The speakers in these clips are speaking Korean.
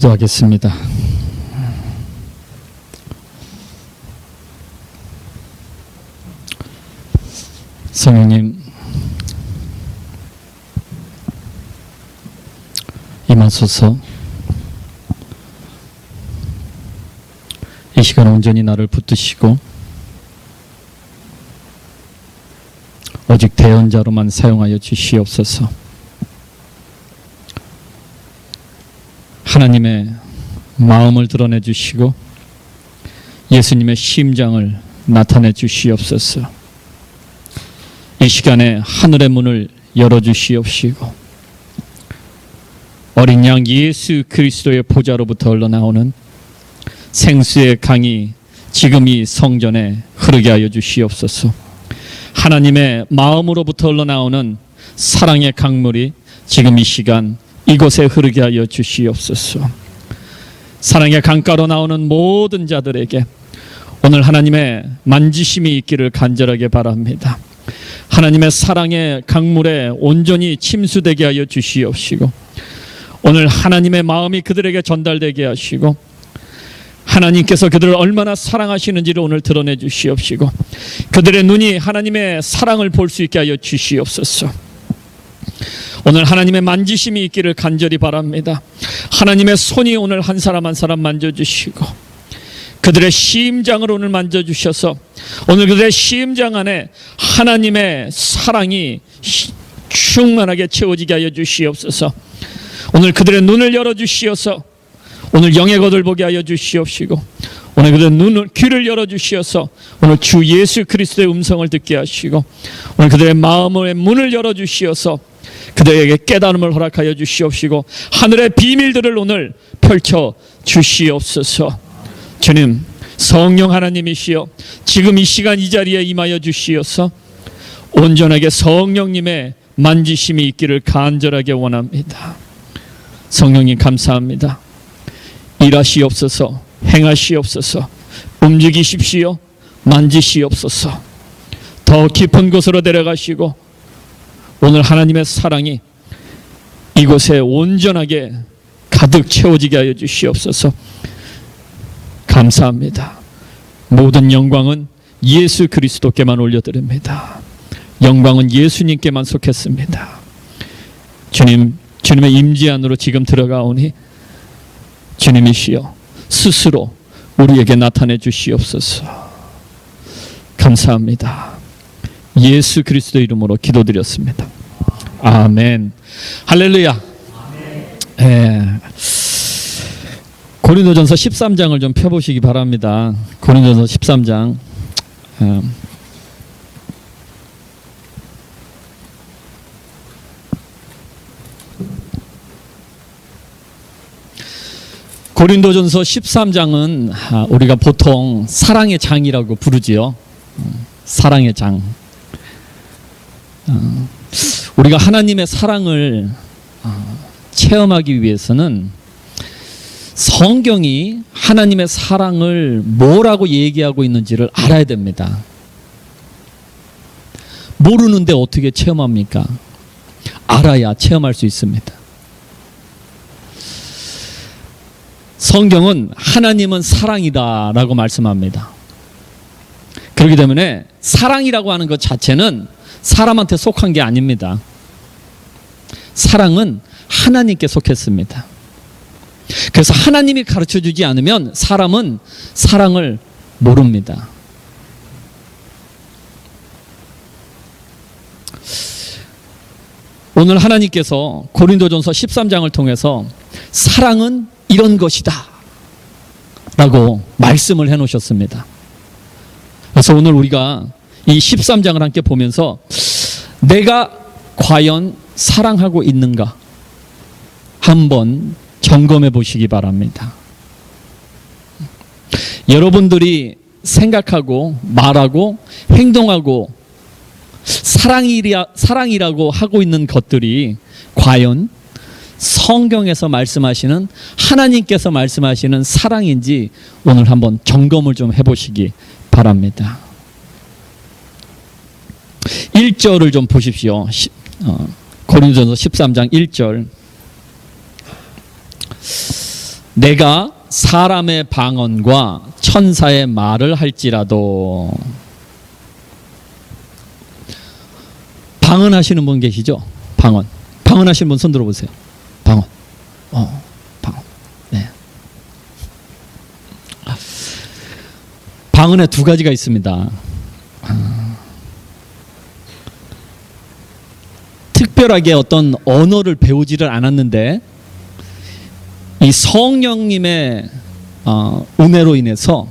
기도하겠습니다. 성령님, 임하소서. 이 시간 온전히 나를 붙드시고 오직 대언자로만 사용하여 주시옵소서. 하나님의 마음을 드러내 주시고 예수님의 심장을 나타내 주시옵소서. 이 시간에 하늘의 문을 열어 주시옵시고 어린 양 예수 그리스도의 보좌로부터 흘러나오는 생수의 강이 지금 이 성전에 흐르게 하여 주시옵소서. 하나님의 마음으로부터 흘러나오는 사랑의 강물이 지금 이 시간 이곳에 흐르게 하여 주시옵소서. 사랑의 강가로 나오는 모든 자들에게 오늘 하나님의 만지심이 있기를 간절하게 바랍니다. 하나님의 사랑의 강물에 온전히 침수되게 하여 주시옵시고 오늘 하나님의 마음이 그들에게 전달되게 하시고 하나님께서 그들을 얼마나 사랑하시는지를 오늘 드러내 주시옵시고 그들의 눈이 하나님의 사랑을 볼 수 있게 하여 주시옵소서. 오늘 하나님의 만지심이 있기를 간절히 바랍니다. 하나님의 손이 오늘 한 사람 한 사람 만져주시고 그들의 심장을 오늘 만져주셔서 오늘 그들의 심장 안에 하나님의 사랑이 충만하게 채워지게 하여 주시옵소서. 오늘 그들의 눈을 열어주시어서 오늘 영의 것을 보게 하여 주시옵시고 오늘 그들의 눈을 귀를 열어주시어서 오늘 주 예수 그리스도의 음성을 듣게 하시고 오늘 그들의 마음의 문을 열어주시어서 그들에게 깨달음을 허락하여 주시옵시고 하늘의 비밀들을 오늘 펼쳐 주시옵소서. 주님, 성령 하나님이시여 지금 이 시간 이 자리에 임하여 주시어서 온전하게 성령님의 만지심이 있기를 간절하게 원합니다. 성령님 감사합니다. 일하시옵소서, 행하시옵소서, 움직이십시오, 만지시옵소서. 더 깊은 곳으로 데려가시고 오늘 하나님의 사랑이 이곳에 온전하게 가득 채워지게 하여 주시옵소서. 감사합니다. 모든 영광은 예수 그리스도께만 올려드립니다. 영광은 예수님께만 속했습니다. 주님의 임재 안으로 지금 들어가오니 주님이시여 스스로 우리에게 나타내 주시옵소서. 감사합니다. 예수 그리스도 이름으로 기도드렸습니다. 아멘. 할렐루야. 아멘. 고린도전서 13장을 좀 펴보시기 바랍니다. 고린도전서 13장. 고린도전서 13장은 우리가 보통 사랑의 장이라고 부르지요. 사랑의 장. 우리가 하나님의 사랑을 체험하기 위해서는 성경이 하나님의 사랑을 뭐라고 얘기하고 있는지를 알아야 됩니다. 모르는데 어떻게 체험합니까? 알아야 체험할 수 있습니다. 성경은 하나님은 사랑이다 라고 말씀합니다. 그렇기 때문에 사랑이라고 하는 것 자체는 사람한테 속한 게 아닙니다. 사랑은 하나님께 속했습니다. 그래서 하나님이 가르쳐주지 않으면 사람은 사랑을 모릅니다. 오늘 하나님께서 고린도전서 13장을 통해서 사랑은 이런 것이다 라고 말씀을 해놓으셨습니다. 그래서 오늘 우리가 이 13장을 함께 보면서 내가 과연 사랑하고 있는가 한번 점검해 보시기 바랍니다. 여러분들이 생각하고 말하고 행동하고 사랑이라고 하고 있는 것들이 과연 성경에서 말씀하시는 하나님께서 말씀하시는 사랑인지 오늘 한번 점검을 좀 해보시기 바랍니다. 1절을 좀 보십시오. 고린도전서 13장 1절. 내가 사람의 방언과 천사의 말을 할지라도. 방언하시는 분 계시죠? 방언하시는 분 손 들어보세요. 방언. 방언. 네. 방언에 두 가지가 있습니다. 특별하게 어떤 언어를 배우지를 않았는데 이 성령님의 은혜로 인해서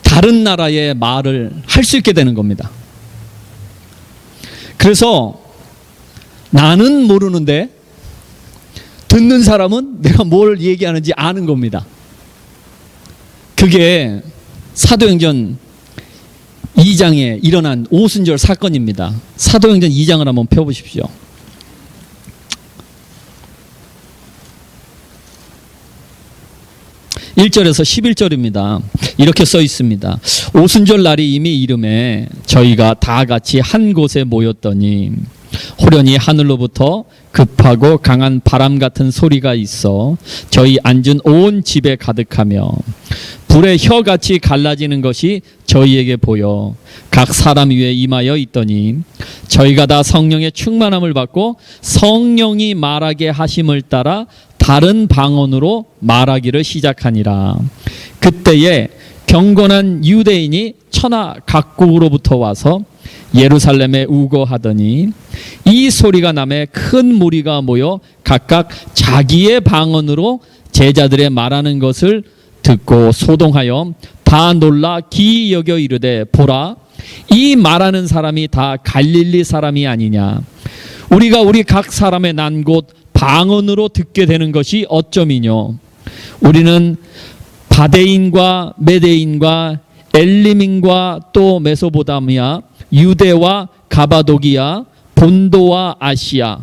다른 나라의 말을 할 수 있게 되는 겁니다. 그래서 나는 모르는데 듣는 사람은 내가 뭘 얘기하는지 아는 겁니다. 그게 사도행전 2장에 일어난 오순절 사건입니다. 사도행전 2장을 한번 펴보십시오. 1절에서 11절입니다. 이렇게 써 있습니다. 오순절 날이 이미 이름에 저희가 다 같이 한 곳에 모였더니 호련히 하늘로부터 급하고 강한 바람 같은 소리가 있어 저희 앉은 온 집에 가득하며 불의 혀같이 갈라지는 것이 저희에게 보여 각 사람 위에 임하여 있더니 저희가 다 성령의 충만함을 받고 성령이 말하게 하심을 따라 다른 방언으로 말하기를 시작하니라. 그때에 경건한 유대인이 천하 각국으로부터 와서 예루살렘에 우거하더니 이 소리가 나매 큰 무리가 모여 각각 자기의 방언으로 제자들의 말하는 것을 듣고 소동하여 다 놀라 기이 여겨 이르되 보라 이 말하는 사람이 다 갈릴리 사람이 아니냐. 우리가 우리 각 사람의 난 곳 방언으로 듣게 되는 것이 어쩌미뇨. 우리는 바데인과 메데인과 엘리민과 또 메소보다미아 유대와 가바도기아 본도와 아시아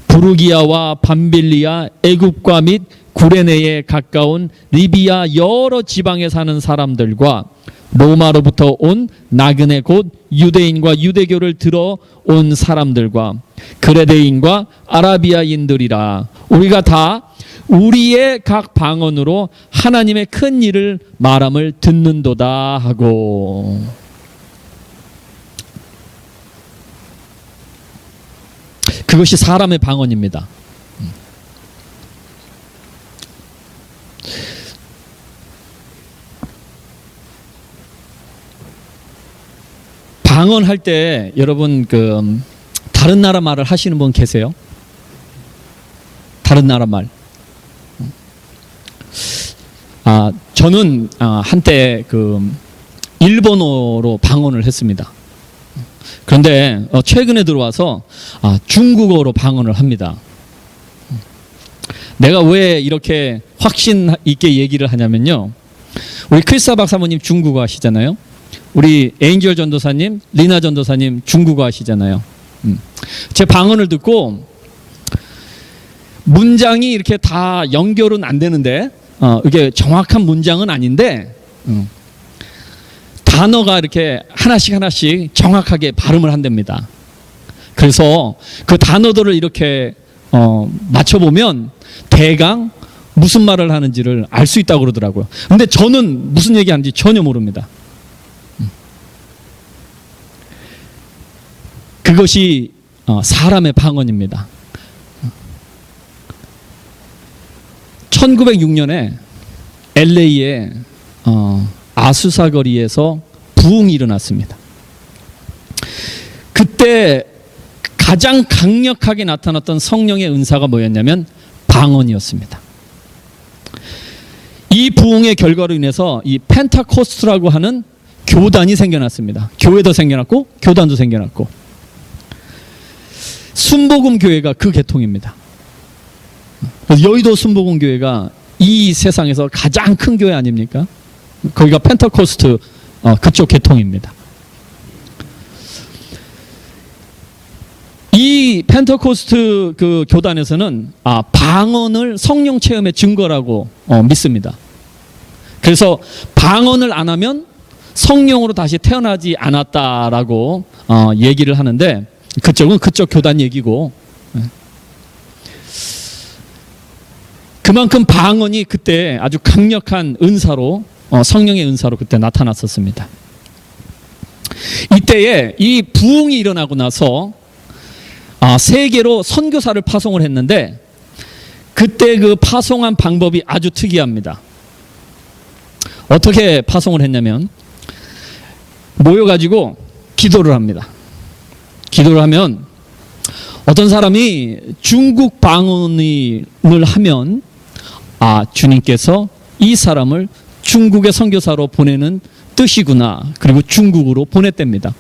부르기아와 밤빌리아 애굽과 및 구레네에 가까운 리비아 여러 지방에 사는 사람들과 로마로부터 온 나그네 곧 유대인과 유대교를 들어온 사람들과 그레데인과 아라비아인들이라. 우리가 다 우리의 각 방언으로 하나님의 큰 일을 말함을 듣는도다 하고. 그것이 사람의 방언입니다. 방언할 때 여러분 다른 나라 말을 하시는 분 계세요? 다른 나라 말. 저는 한때 일본어로 방언을 했습니다. 그런데 최근에 들어와서 중국어로 방언을 합니다. 내가 왜 이렇게 확신 있게 얘기를 하냐면요. 우리 크리스타 박사모님 중국어 하시잖아요. 우리 에인절 전도사님, 리나 전도사님 중국어 하시잖아요. 제 방언을 듣고 문장이 이렇게 다 연결은 안 되는데 이게 정확한 문장은 아닌데 단어가 이렇게 하나씩 정확하게 발음을 한답니다. 그래서 그 단어들을 이렇게 맞춰보면 대강 무슨 말을 하는지를 알 수 있다고 그러더라고요. 근데 저는 무슨 얘기하는지 전혀 모릅니다. 그것이 사람의 방언입니다. 1906년에 LA의 아수사 거리에서 부흥이 일어났습니다. 그때 가장 강력하게 나타났던 성령의 은사가 뭐였냐면 방언이었습니다. 이 부흥의 결과로 인해서 이 펜타코스트라고 하는 교단이 생겨났습니다. 교회도 생겨났고 교단도 생겨났고 순복음 교회가 그 계통입니다. 여의도 순복음 교회가 이 세상에서 가장 큰 교회 아닙니까? 거기가 펜타코스트 그쪽 계통입니다. 이 펜타코스트 그 교단에서는 방언을 성령 체험의 증거라고 믿습니다. 그래서 방언을 안 하면 성령으로 다시 태어나지 않았다라고 얘기를 하는데 그쪽은 그쪽 교단 얘기고 그만큼 방언이 그때 아주 강력한 은사로 성령의 은사로 그때 나타났었습니다. 이때에 이 부흥이 일어나고 나서 세계로 선교사를 파송을 했는데 그때 그 파송한 방법이 아주 특이합니다. 어떻게 파송을 했냐면 모여가지고 기도를 합니다. 기도를 하면 어떤 사람이 중국 방언을 하면 주님께서 이 사람을 중국의 선교사로 보내는 뜻이구나. 그리고 중국으로 보냈답니다.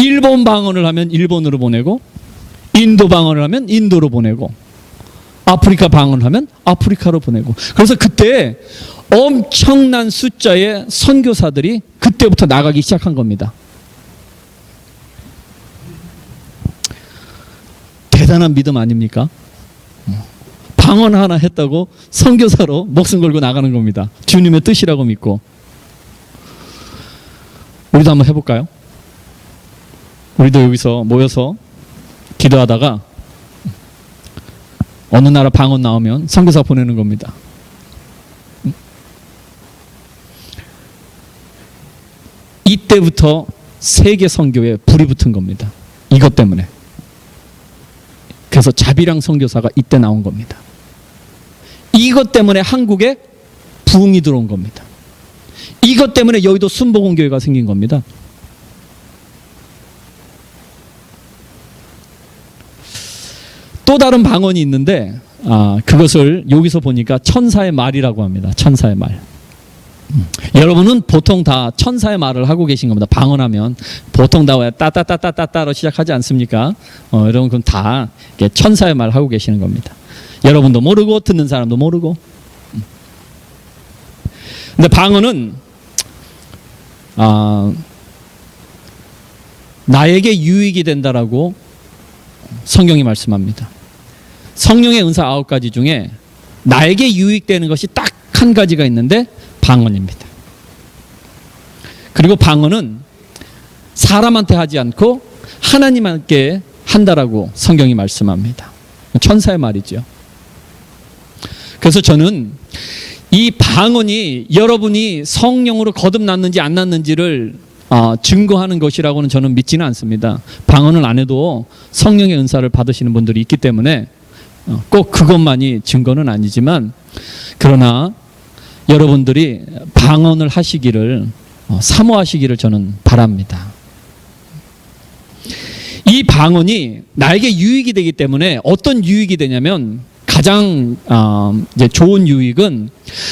일본 방언을 하면 일본으로 보내고 인도 방언을 하면 인도로 보내고 아프리카 방언을 하면 아프리카로 보내고 그래서 그때 엄청난 숫자의 선교사들이 그때부터 나가기 시작한 겁니다. 대단한 믿음 아닙니까? 방언 하나 했다고 선교사로 목숨 걸고 나가는 겁니다. 주님의 뜻이라고 믿고. 우리도 한번 해볼까요? 우리도 여기서 모여서 기도하다가 어느 나라 방언 나오면 선교사 보내는 겁니다. 이때부터 세계 선교에 불이 붙은 겁니다. 이것 때문에. 그래서 자비랑 선교사가 이때 나온 겁니다. 이것 때문에 한국에 부흥이 들어온 겁니다. 이것 때문에 여의도 순복음교회가 생긴 겁니다. 또 다른 방언이 있는데 그것을 여기서 보니까 천사의 말이라고 합니다. 천사의 말. 여러분은 보통 다 천사의 말을 하고 계신 겁니다. 방언하면 보통 다 따따따따따따로 시작하지 않습니까? 여러분 그럼 다 천사의 말 하고 계시는 겁니다. 여러분도 모르고 듣는 사람도 모르고. 근데 방언은 나에게 유익이 된다라고 성경이 말씀합니다. 성령의 은사 9가지 중에 나에게 유익되는 것이 딱 한 가지가 있는데 방언입니다. 그리고 방언은 사람한테 하지 않고 하나님께 한다라고 성경이 말씀합니다. 천사의 말이죠. 그래서 저는 이 방언이 여러분이 성령으로 거듭났는지 안 났는지를 증거하는 것이라고는 저는 믿지는 않습니다. 방언을 안 해도 성령의 은사를 받으시는 분들이 있기 때문에 꼭 그것만이 증거는 아니지만 그러나 여러분들이 방언을 하시기를 사모하시기를 저는 바랍니다. 이 방언이 나에게 유익이 되기 때문에 어떤 유익이 되냐면 가장 이제 좋은 유익은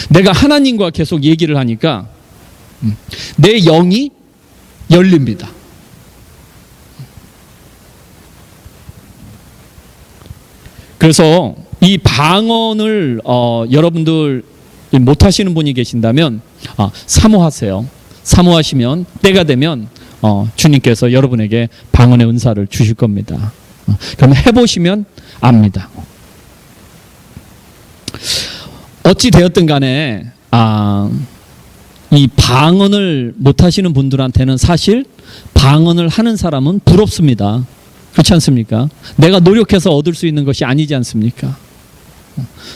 내가 하나님과 계속 얘기를 하니까 내 영이 열립니다. 그래서 이 방언을 여러분들 못하시는 분이 계신다면 사모하세요. 사모하시면 때가 되면 주님께서 여러분에게 방언의 은사를 주실 겁니다. 그럼 해보시면 압니다. 어찌 되었든 간에 이 방언을 못하시는 분들한테는 사실 방언을 하는 사람은 부럽습니다. 그렇지 않습니까? 내가 노력해서 얻을 수 있는 것이 아니지 않습니까?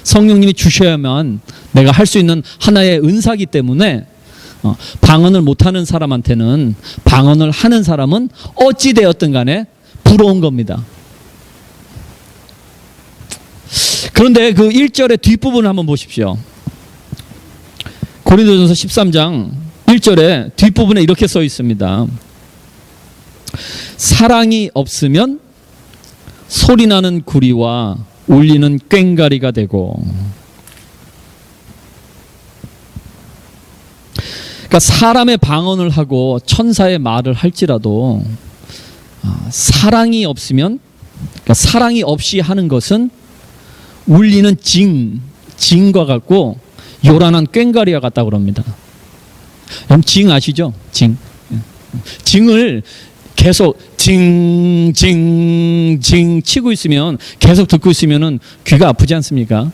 성령님이 주셔야만 내가 할 수 있는 하나의 은사기 때문에 방언을 못하는 사람한테는 방언을 하는 사람은 어찌 되었든 간에 부러운 겁니다. 그런데 그 1절의 뒷부분을 한번 보십시오. 고린도전서 13장 1절에 뒷부분에 이렇게 써 있습니다. 사랑이 없으면 소리나는 구리와 울리는 꽹과리가 되고, 그러니까 사람의 방언을 하고 천사의 말을 할지라도 사랑이 없으면, 그러니까 사랑이 없이 하는 것은 울리는 징과 같고 요란한 꽹과리와 같다고 그럽니다. 여러분 징 아시죠? 징을 계속 징 치고 있으면, 계속 듣고 있으면 귀가 아프지 않습니까?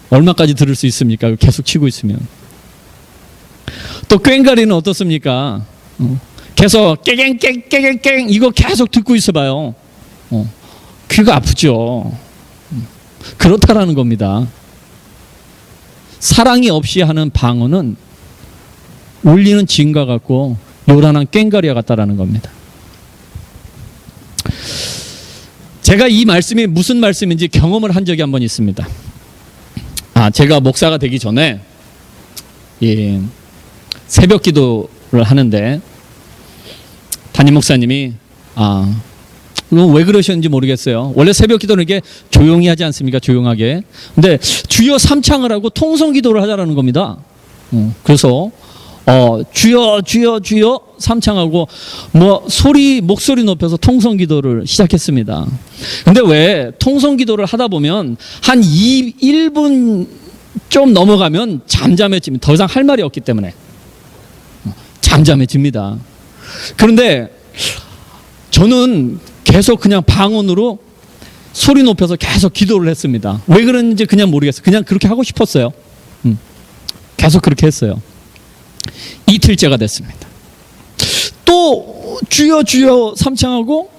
얼마까지 들을 수 있습니까? 계속 치고 있으면. 또 꽹과리는 어떻습니까? 계속 깨갱 이거 계속 듣고 있어봐요. 귀가 아프죠. 그렇다라는 겁니다. 사랑이 없이 하는 방언은 울리는 징과 같고 요란한 꽹과리와 같다라는 겁니다. 제가 이 말씀이 무슨 말씀인지 경험을 한 적이 한 번 있습니다. 제가 목사가 되기 전에 새벽 기도를 하는데 담임 목사님이 왜 그러셨는지 모르겠어요. 원래 새벽 기도는 이렇게 조용히 하지 않습니까? 조용하게. 근데 주여 삼창을 하고 통성 기도를 하자라는 겁니다. 그래서 주여 주여 주여 삼창하고 목소리 높여서 통성 기도를 시작했습니다. 근데 왜 통성 기도를 하다 보면 한 1분 좀 넘어가면 잠잠해집니다. 더 이상 할 말이 없기 때문에 잠잠해집니다. 그런데 저는 계속 그냥 방언으로 소리 높여서 계속 기도를 했습니다. 왜 그런지 그냥 모르겠어요. 그냥 그렇게 하고 싶었어요. 계속 그렇게 했어요. 이틀째가 됐습니다. 또 주여 주여 삼창하고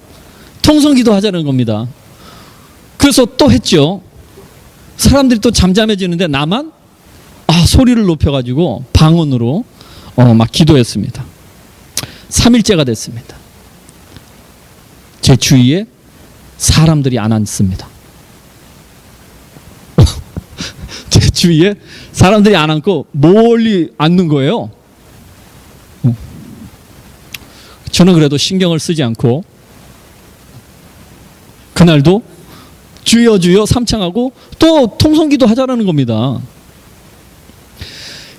통성기도 하자는 겁니다. 그래서 또 했죠. 사람들이 또 잠잠해지는데 나만 소리를 높여가지고 방언으로 막 기도했습니다. 3일째가 됐습니다. 제 주위에 사람들이 안 앉습니다. 제 주위에 사람들이 안 앉고 멀리 앉는 거예요. 저는 그래도 신경을 쓰지 않고 그날도 주여 주여 삼창하고 또 통성기도 하자라는 겁니다.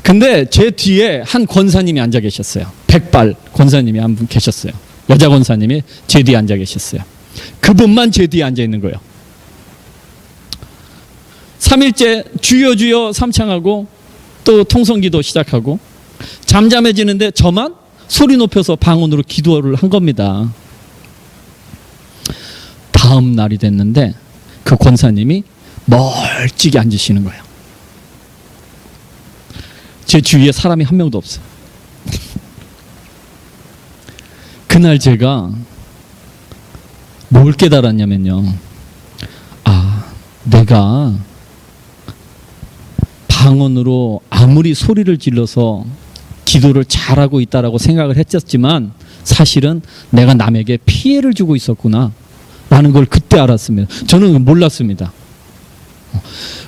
근데 제 뒤에 한 권사님이 앉아 계셨어요. 백발 권사님이 한 분 계셨어요. 여자 권사님이 제 뒤에 앉아 계셨어요. 그분만 제 뒤에 앉아 있는 거예요. 3일째 주여 주여 삼창하고 또 통성기도 시작하고 잠잠해지는데 저만 소리 높여서 방언으로 기도를 한 겁니다. 다음 날이 됐는데 그 권사님이 멀찍이 앉으시는 거예요. 제 주위에 사람이 한 명도 없어요. 그날 제가 뭘 깨달았냐면요. 내가 방언으로 아무리 소리를 질러서 기도를 잘하고 있다라고 생각을 했었지만 사실은 내가 남에게 피해를 주고 있었구나 라는 걸 그때 알았습니다. 저는 몰랐습니다.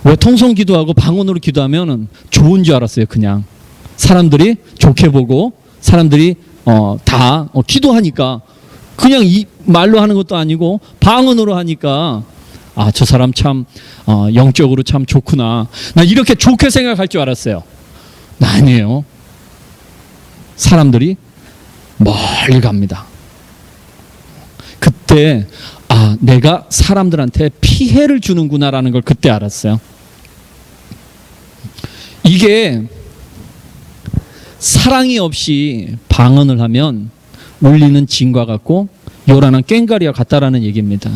왜 통성 기도하고 방언으로 기도하면 좋은 줄 알았어요. 그냥 사람들이 좋게 보고 사람들이 다 기도하니까 그냥 이 말로 하는 것도 아니고 방언으로 하니까 저 사람 참 영적으로 참 좋구나. 나 이렇게 좋게 생각할 줄 알았어요. 아니에요. 사람들이 멀리 갑니다. 그때 내가 사람들한테 피해를 주는구나라는 걸 그때 알았어요. 이게 사랑이 없이 방언을 하면 울리는 징과 같고 요란한 꽹과리와 같다라는 얘기입니다.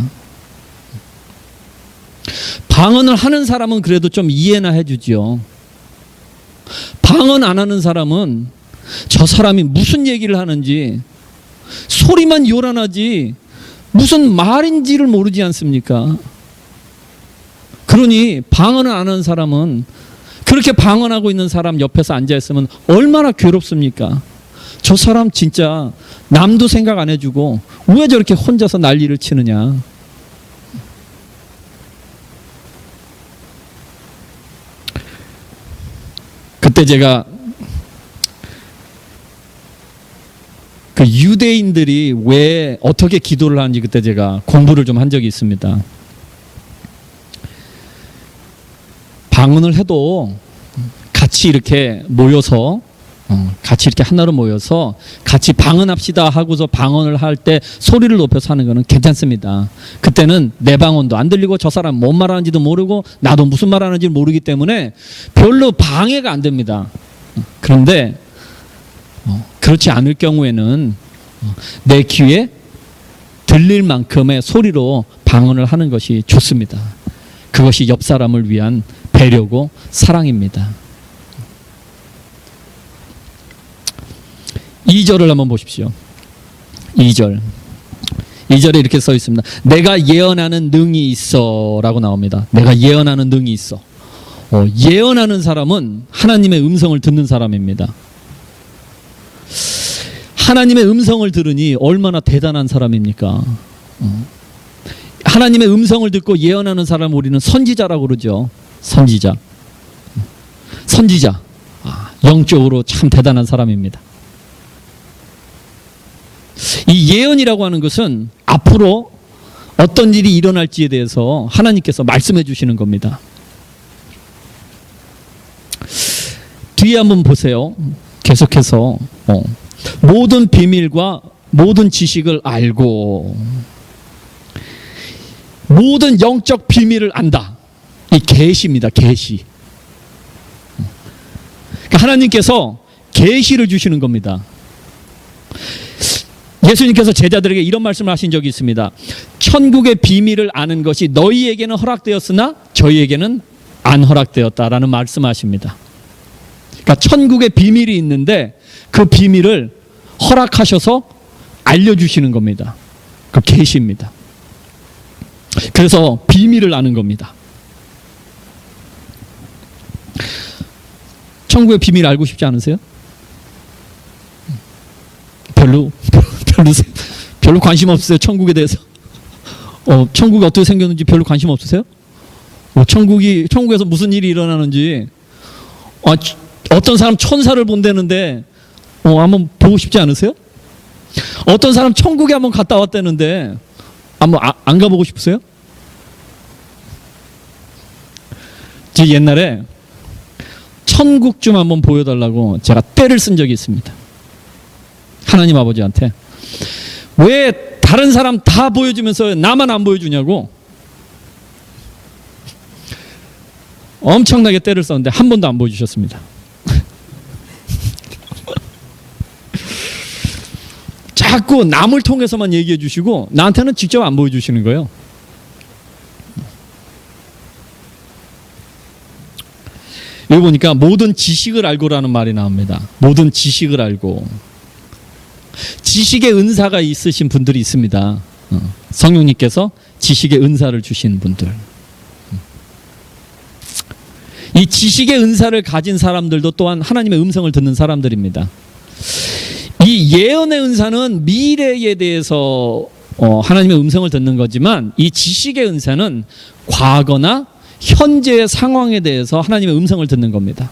방언을 하는 사람은 그래도 좀 이해나 해주지요. 방언 안 하는 사람은 저 사람이 무슨 얘기를 하는지 소리만 요란하지 무슨 말인지를 모르지 않습니까? 그러니 방언을 안 하는 사람은 그렇게 방언하고 있는 사람 옆에서 앉아있으면 얼마나 괴롭습니까? 저 사람 진짜 남도 생각 안 해주고 왜 저렇게 혼자서 난리를 치느냐. 그때 제가 그 유대인들이 왜 어떻게 기도를 하는지 그때 제가 공부를 좀 한 적이 있습니다. 방언을 해도 같이 이렇게 모여서 같이 이렇게 하나로 모여서 같이 방언합시다 하고서 방언을 할 때 소리를 높여서 하는 거는 괜찮습니다. 그때는 내 방언도 안 들리고 저 사람 뭔 말하는지도 모르고 나도 무슨 말하는지 모르기 때문에 별로 방해가 안 됩니다. 그런데 그렇지 않을 경우에는 내 귀에 들릴 만큼의 소리로 방언을 하는 것이 좋습니다. 그것이 옆 사람을 위한 배려고 사랑입니다. 2절을 한번 보십시오. 2절. 2절에 이렇게 써 있습니다. 내가 예언하는 능이 있어 라고 나옵니다. 내가 예언하는 능이 있어. 예언하는 사람은 하나님의 음성을 듣는 사람입니다. 하나님의 음성을 들으니 얼마나 대단한 사람입니까? 하나님의 음성을 듣고 예언하는 사람을 우리는 선지자라고 그러죠. 선지자. 영적으로 참 대단한 사람입니다. 이 예언이라고 하는 것은 앞으로 어떤 일이 일어날지에 대해서 하나님께서 말씀해 주시는 겁니다. 뒤에 한번 보세요. 계속해서 모든 비밀과 모든 지식을 알고 모든 영적 비밀을 안다. 이 계시입니다. 계시. 그러니까 하나님께서 계시를 주시는 겁니다. 예수님께서 제자들에게 이런 말씀을 하신 적이 있습니다. 천국의 비밀을 아는 것이 너희에게는 허락되었으나 저희에게는 안 허락되었다라는 말씀하십니다. 그러니까 천국의 비밀이 있는데 그 비밀을 허락하셔서 알려주시는 겁니다. 그 계시입니다. 그래서 비밀을 아는 겁니다. 천국의 비밀 알고 싶지 않으세요? 별로 관심 없으세요? 천국에 대해서? 천국이 어떻게 생겼는지 별로 관심 없으세요? 천국에서 무슨 일이 일어나는지, 어떤 사람 천사를 본다는데, 한번 보고 싶지 않으세요? 어떤 사람 천국에 한번 갔다 왔다는데, 한번 안 가보고 싶으세요? 제 옛날에 천국 좀 한번 보여달라고 제가 때를 쓴 적이 있습니다. 하나님 아버지한테. 왜 다른 사람 다 보여주면서 나만 안 보여주냐고 엄청나게 때를 썼는데 한 번도 안 보여주셨습니다. 자꾸 남을 통해서만 얘기해 주시고 나한테는 직접 안 보여주시는 거예요. 여기 보니까 모든 지식을 알고라는 말이 나옵니다. 모든 지식을 알고. 지식의 은사가 있으신 분들이 있습니다. 성령님께서 지식의 은사를 주신 분들. 이 지식의 은사를 가진 사람들도 또한 하나님의 음성을 듣는 사람들입니다. 이 예언의 은사는 미래에 대해서 하나님의 음성을 듣는 거지만 이 지식의 은사는 과거나 현재의 상황에 대해서 하나님의 음성을 듣는 겁니다.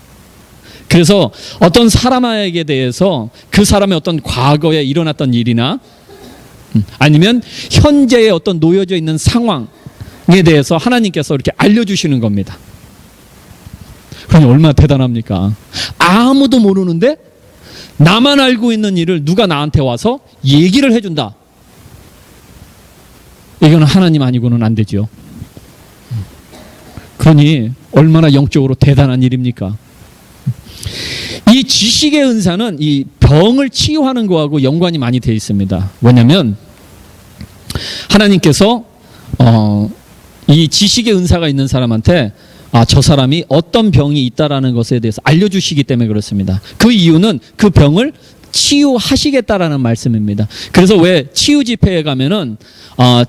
그래서 어떤 사람에게 대해서 그 사람의 어떤 과거에 일어났던 일이나 아니면 현재에 어떤 놓여져 있는 상황에 대해서 하나님께서 이렇게 알려주시는 겁니다. 그러니 얼마나 대단합니까? 아무도 모르는데 나만 알고 있는 일을 누가 나한테 와서 얘기를 해준다. 이거는 하나님 아니고는 안 되죠. 그러니 얼마나 영적으로 대단한 일입니까? 이 지식의 은사는 이 병을 치유하는 거하고 연관이 많이 되어 있습니다. 왜냐하면 하나님께서 이 지식의 은사가 있는 사람한테 저 사람이 어떤 병이 있다라는 것에 대해서 알려주시기 때문에 그렇습니다. 그 이유는 그 병을 치유하시겠다라는 말씀입니다. 그래서 왜 치유 집회에 가면은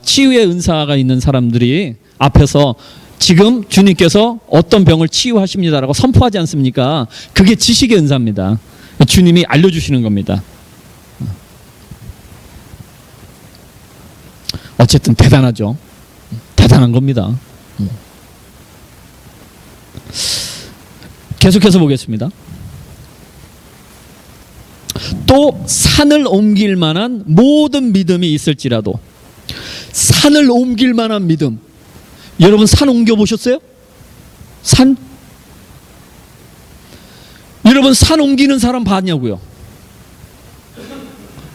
치유의 은사가 있는 사람들이 앞에서 지금 주님께서 어떤 병을 치유하십니다라고 선포하지 않습니까? 그게 지식의 은사입니다. 주님이 알려주시는 겁니다. 어쨌든 대단하죠. 대단한 겁니다. 계속해서 보겠습니다. 또 산을 옮길 만한 모든 믿음이 있을지라도. 산을 옮길 만한 믿음. 여러분 산 옮겨보셨어요? 산? 여러분 산 옮기는 사람 봤냐고요?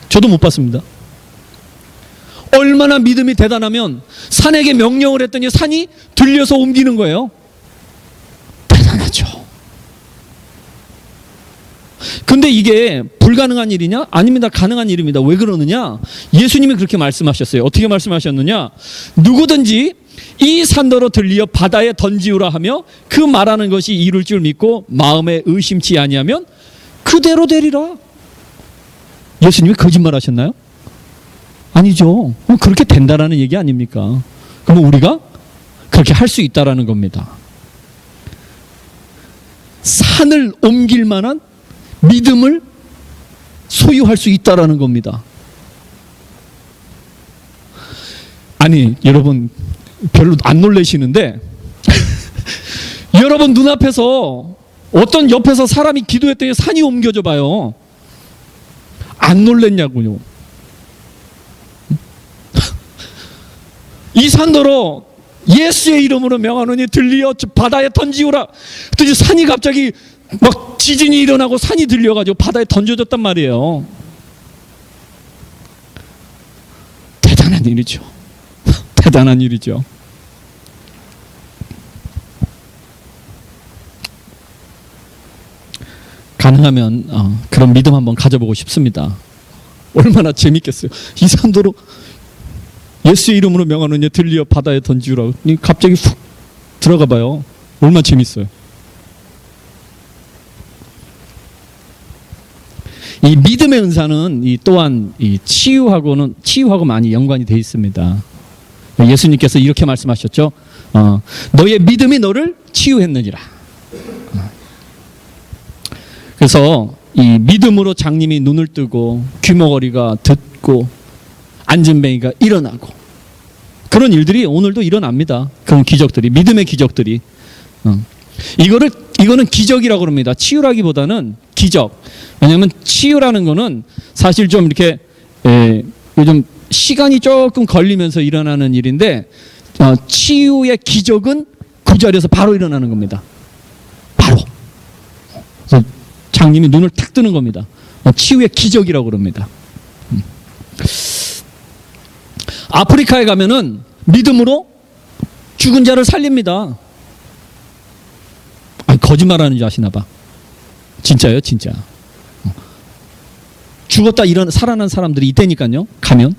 저도 못 봤습니다. 얼마나 믿음이 대단하면 산에게 명령을 했더니 산이 들려서 옮기는 거예요. 대단하죠. 근데 이게 불가능한 일이냐? 아닙니다. 가능한 일입니다. 왜 그러느냐? 예수님이 그렇게 말씀하셨어요. 어떻게 말씀하셨느냐? 누구든지 이 산더러 들리어 바다에 던지우라 하며 그 말하는 것이 이룰 줄 믿고 마음에 의심치 아니하면 그대로 되리라. 예수님이 거짓말 하셨나요? 아니죠. 그렇게 된다라는 얘기 아닙니까? 그럼 우리가 그렇게 할 수 있다라는 겁니다. 산을 옮길 만한 믿음을 소유할 수 있다라는 겁니다. 아니, 여러분 별로 안 놀라시는데 여러분 눈앞에서 어떤 옆에서 사람이 기도했더니 산이 옮겨져 봐요. 안 놀랬냐고요. 이 산더러 예수의 이름으로 명하노니 들리어 바다에 던지오라. 그랬더니 산이 갑자기 막 지진이 일어나고 산이 들려가지고 바다에 던져졌단 말이에요. 대단한 일이죠. 대단한 일이죠. 가능하면 그런 믿음 한번 가져보고 싶습니다. 얼마나 재밌겠어요. 이 산도로 예수의 이름으로 명하노니 들리어 바다에 던지우라. 갑자기 훅 들어가 봐요. 얼마나 재밌어요. 이 믿음의 은사는 또한 치유하고 많이 연관이 되어 있습니다. 예수님께서 이렇게 말씀하셨죠. 너의 믿음이 너를 치유했느니라. 그래서 이 믿음으로 장님이 눈을 뜨고 귀머거리가 듣고 안진뱅이가 일어나고 그런 일들이 오늘도 일어납니다. 그런 기적들이, 믿음의 기적들이. 이거는 기적이라고 합니다. 치유라기보다는 기적. 왜냐하면 치유라는 거는 사실 좀 이렇게 요즘 시간이 조금 걸리면서 일어나는 일인데 치유의 기적은 그 자리에서 바로 일어나는 겁니다. 바로. 그래서 장님이 눈을 탁 뜨는 겁니다. 치유의 기적이라고 합니다. 아프리카에 가면은 믿음으로 죽은 자를 살립니다. 아니, 거짓말하는 줄 아시나 봐. 진짜요, 진짜. 죽었다 살아난 사람들이 있다니까요. 가면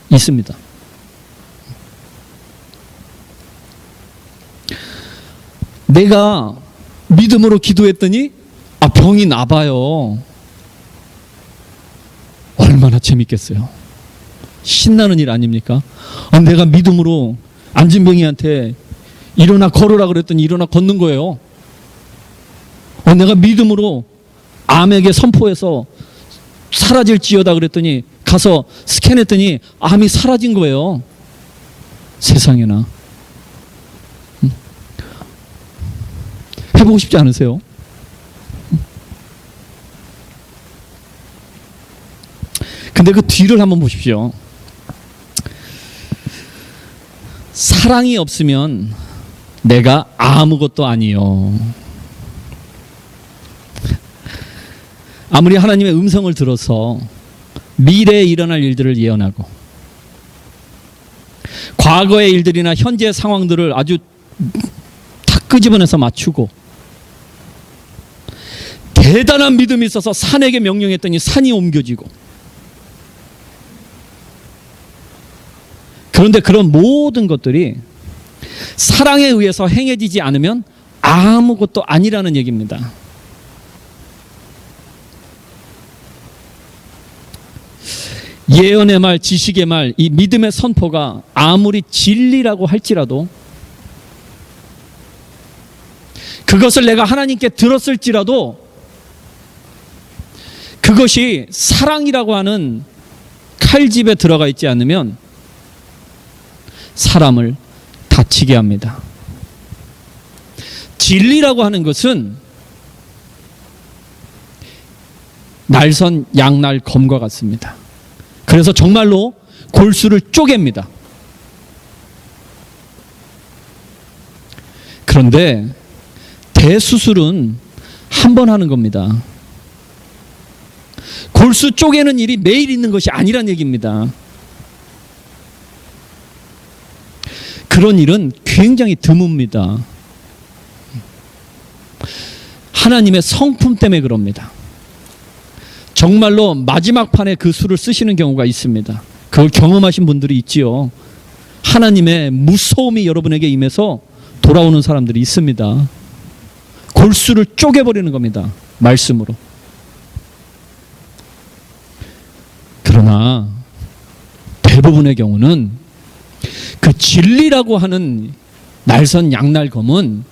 있습니다. 내가 믿음으로 기도했더니 병이 나봐요. 얼마나 재밌겠어요. 신나는 일 아닙니까? 내가 믿음으로 안진뱅이한테 일어나 걸으라 그랬더니 일어나 걷는 거예요. 내가 믿음으로 암에게 선포해서 사라질지어다 그랬더니 가서 스캔했더니 암이 사라진 거예요. 세상에나. 해보고 싶지 않으세요? 근데 그 뒤를 한번 보십시오. 사랑이 없으면 내가 아무것도 아니요. 아무리 하나님의 음성을 들어서 미래에 일어날 일들을 예언하고 과거의 일들이나 현재의 상황들을 아주 탁 끄집어내서 맞추고 대단한 믿음이 있어서 산에게 명령했더니 산이 옮겨지고 그런데 그런 모든 것들이 사랑에 의해서 행해지지 않으면 아무것도 아니라는 얘기입니다. 예언의 말, 지식의 말, 이 믿음의 선포가 아무리 진리라고 할지라도 그것을 내가 하나님께 들었을지라도 그것이 사랑이라고 하는 칼집에 들어가 있지 않으면 사람을 다치게 합니다. 진리라고 하는 것은 날선 양날 검과 같습니다. 그래서 정말로 골수를 쪼갭니다. 그런데 대수술은 한 번 하는 겁니다. 골수 쪼개는 일이 매일 있는 것이 아니란 얘기입니다. 그런 일은 굉장히 드뭅니다. 하나님의 성품 때문에 그럽니다. 정말로 마지막 판에 그 수를 쓰시는 경우가 있습니다. 그걸 경험하신 분들이 있지요. 하나님의 무서움이 여러분에게 임해서 돌아오는 사람들이 있습니다. 골수를 쪼개버리는 겁니다. 말씀으로. 그러나 대부분의 경우는 그 진리라고 하는 날선 양날검은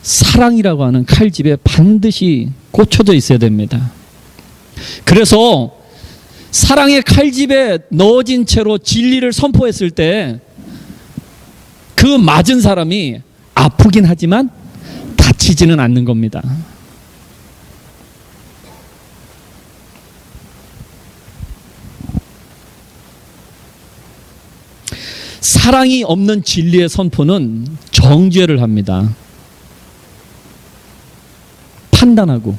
사랑이라고 하는 칼집에 반드시 꽂혀져 있어야 됩니다. 그래서 사랑의 칼집에 넣어진 채로 진리를 선포했을 때 그 맞은 사람이 아프긴 하지만 다치지는 않는 겁니다. 사랑이 없는 진리의 선포는 정죄를 합니다. 판단하고.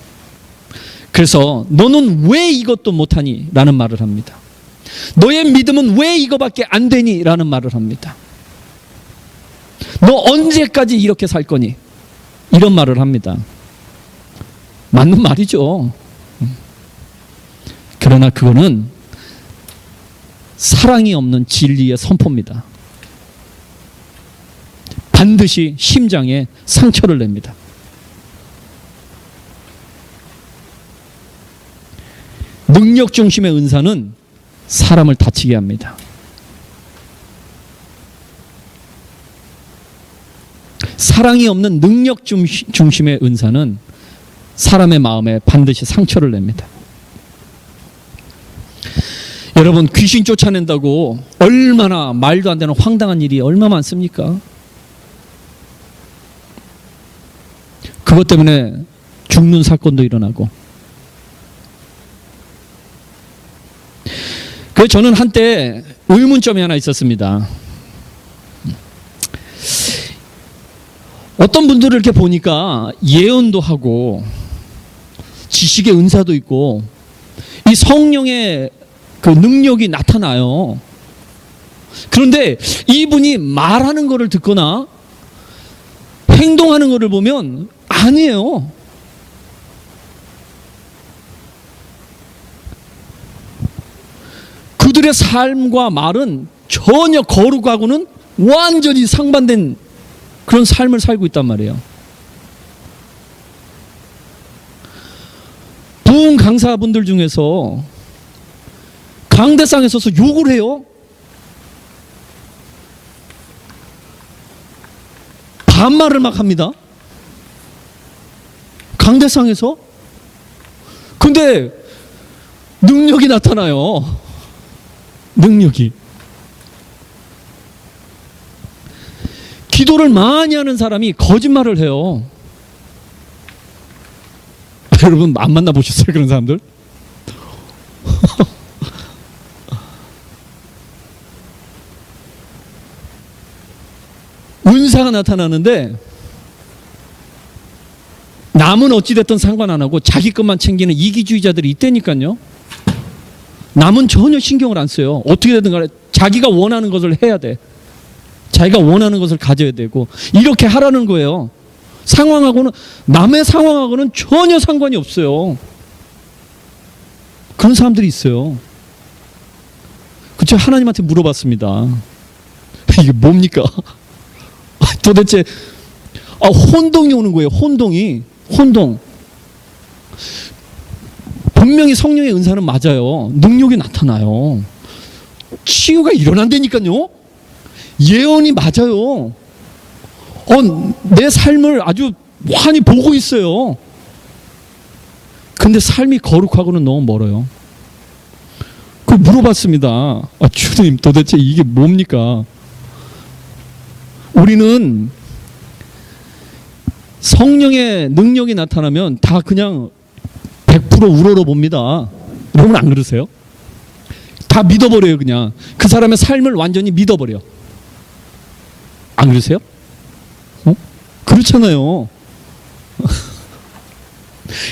그래서 너는 왜 이것도 못하니? 라는 말을 합니다. 너의 믿음은 왜 이거밖에 안 되니? 라는 말을 합니다. 너 언제까지 이렇게 살 거니? 이런 말을 합니다. 맞는 말이죠. 그러나 그거는 사랑이 없는 진리의 선포입니다. 반드시 심장에 상처를 냅니다. 능력 중심의 은사는 사람을 다치게 합니다. 사랑이 없는 능력 중심의 은사는 사람의 마음에 반드시 상처를 냅니다. 여러분, 귀신 쫓아낸다고 얼마나 말도 안 되는 황당한 일이 얼마나 많습니까? 그것 때문에 죽는 사건도 일어나고. 그래서 저는 한때 의문점이 하나 있었습니다. 어떤 분들을 이렇게 보니까 예언도 하고 지식의 은사도 있고 이 성령의 그 능력이 나타나요. 그런데 이분이 말하는 것을 듣거나 행동하는 것을 보면 아니에요. 그들의 삶과 말은 전혀 거룩하고는 완전히 상반된 그런 삶을 살고 있단 말이에요. 부흥 강사분들 중에서 강대상에 서서 욕을 해요. 반말을 막 합니다. 강대상에서. 근데 능력이 나타나요. 능력이. 기도를 많이 하는 사람이 거짓말을 해요. 여러분 안 만나보셨어요? 그런 사람들? 은사가 나타나는데 남은 어찌됐든 상관 안 하고 자기 것만 챙기는 이기주의자들이 있다니까요. 남은 전혀 신경을 안 써요. 어떻게 되든 간에 자기가 원하는 것을 해야 돼. 자기가 원하는 것을 가져야 되고 이렇게 하라는 거예요. 상황하고는, 남의 상황하고는 전혀 상관이 없어요. 그런 사람들이 있어요. 그쵸? 하나님한테 물어봤습니다. 이게 뭡니까? 도대체 혼동이 오는 거예요. 혼동. 분명히 성령의 은사는 맞아요. 능력이 나타나요. 치유가 일어난다니까요. 예언이 맞아요. 내 삶을 아주 환히 보고 있어요. 근데 삶이 거룩하고는 너무 멀어요. 그걸 물어봤습니다. 주님, 도대체 이게 뭡니까? 우리는 성령의 능력이 나타나면 다 그냥 100% 우러러 봅니다. 여러분 안 그러세요? 다 믿어버려요. 그냥 그 사람의 삶을 완전히 믿어버려. 안 그러세요? 그렇잖아요.